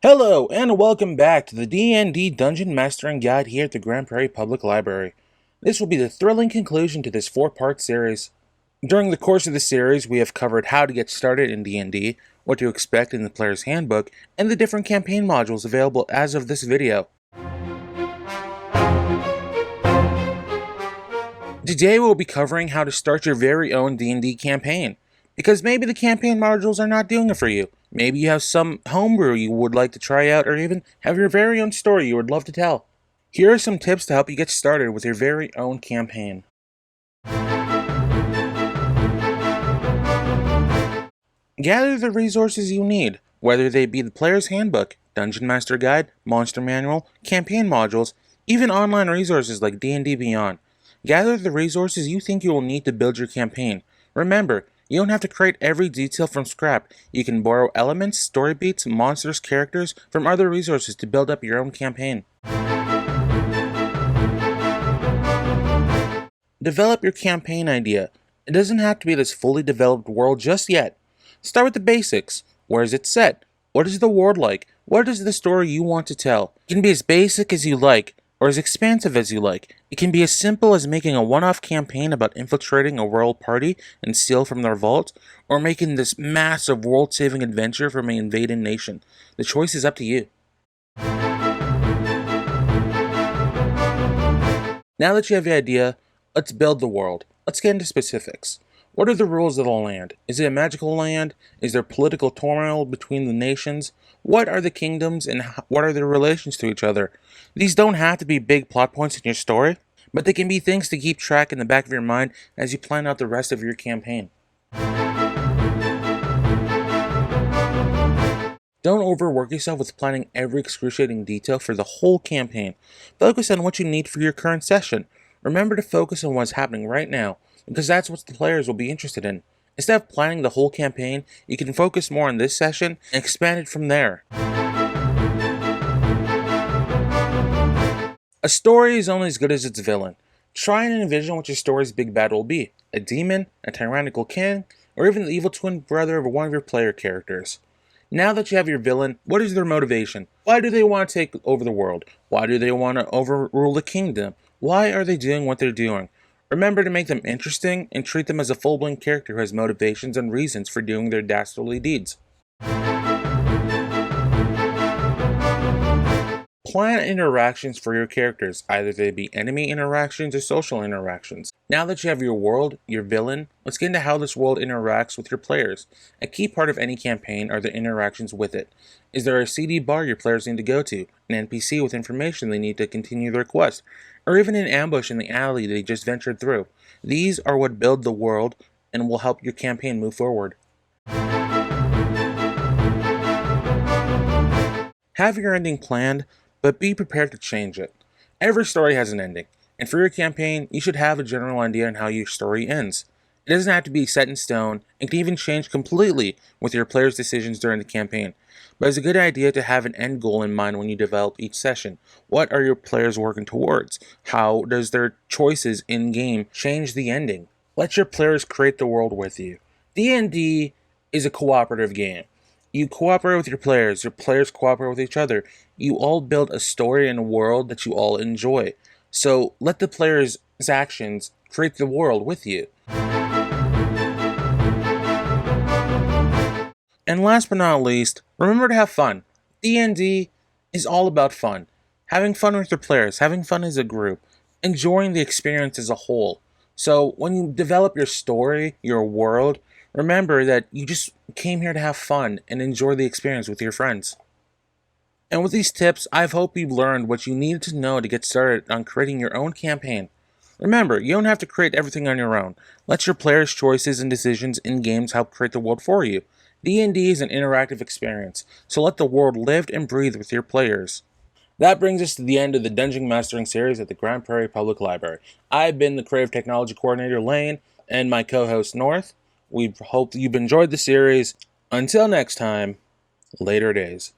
Hello, and welcome back to the D&D Dungeon Mastering Guide here at the Grand Prairie Public Library. This will be the thrilling conclusion to this four-part series. During the course of the series, we have covered how to get started in D&D, what to expect in the Player's Handbook, and the different campaign modules available as of this video. Today we'll be covering how to start your very own D&D campaign, because maybe the campaign modules are not doing it for you. Maybe you have some homebrew you would like to try out, or even have your very own story you would love to tell. Here are some tips to help you get started with your very own campaign. Gather the resources you need, whether they be the Player's Handbook, Dungeon Master Guide, Monster Manual, campaign modules, even online resources like D&D Beyond. Gather the resources you think you will need to build your campaign. Remember, you don't have to create every detail from scrap. You can borrow elements, story beats, monsters, characters from other resources to build up your own campaign. Develop your campaign idea. It doesn't have to be this fully developed world just yet. Start with the basics. Where is it set? What is the world like? What is the story you want to tell? It can be as basic as you like, or as expansive as you like. It can be as simple as making a one-off campaign about infiltrating a royal party and steal from their vault, or making this massive world-saving adventure from an invading nation. The choice is up to you. Now that you have the idea, let's build the world. Let's get into specifics. What are the rules of the land? Is it a magical land? Is there political turmoil between the nations? What are the kingdoms and what are their relations to each other? These don't have to be big plot points in your story, but they can be things to keep track in the back of your mind as you plan out the rest of your campaign. Don't overwork yourself with planning every excruciating detail for the whole campaign. Focus on what you need for your current session. Remember to focus on what's happening right now, because that's what the players will be interested in. Instead of planning the whole campaign, you can focus more on this session and expand it from there. A story is only as good as its villain. Try and envision what your story's big bad will be. A demon, a tyrannical king, or even the evil twin brother of one of your player characters. Now that you have your villain, what is their motivation? Why do they want to take over the world? Why do they want to overrule the kingdom? Why are they doing what they're doing? Remember to make them interesting and treat them as a full-blown character who has motivations and reasons for doing their dastardly deeds. Plan interactions for your characters, either they be enemy interactions or social interactions. Now that you have your world, your villain, let's get into how this world interacts with your players. A key part of any campaign are the interactions with it. Is there a CD bar your players need to go to, an NPC with information they need to continue their quest, or even an ambush in the alley they just ventured through? These are what build the world and will help your campaign move forward. Have your ending planned, but be prepared to change it. Every story has an ending, and for your campaign, you should have a general idea on how your story ends. It doesn't have to be set in stone, and can even change completely with your players' decisions during the campaign, but it's a good idea to have an end goal in mind when you develop each session. What are your players working towards? How does their choices in-game change the ending? Let your players create the world with you. D&D is a cooperative game. You cooperate with your players cooperate with each other. You all build a story and a world that you all enjoy. So let the players' actions create the world with you. And last but not least, remember to have fun. D&D is all about fun. Having fun with your players, having fun as a group, enjoying the experience as a whole. So when you develop your story, your world, remember that you just came here to have fun and enjoy the experience with your friends. And with these tips, I hope you've learned what you needed to know to get started on creating your own campaign. Remember, you don't have to create everything on your own. Let your players' choices and decisions in games help create the world for you. D&D is an interactive experience, so let the world live and breathe with your players. That brings us to the end of the Dungeon Mastering series at the Grand Prairie Public Library. I've been the Creative Technology Coordinator, Lane, and my co-host, North. We hope you've enjoyed the series. Until next time, later days.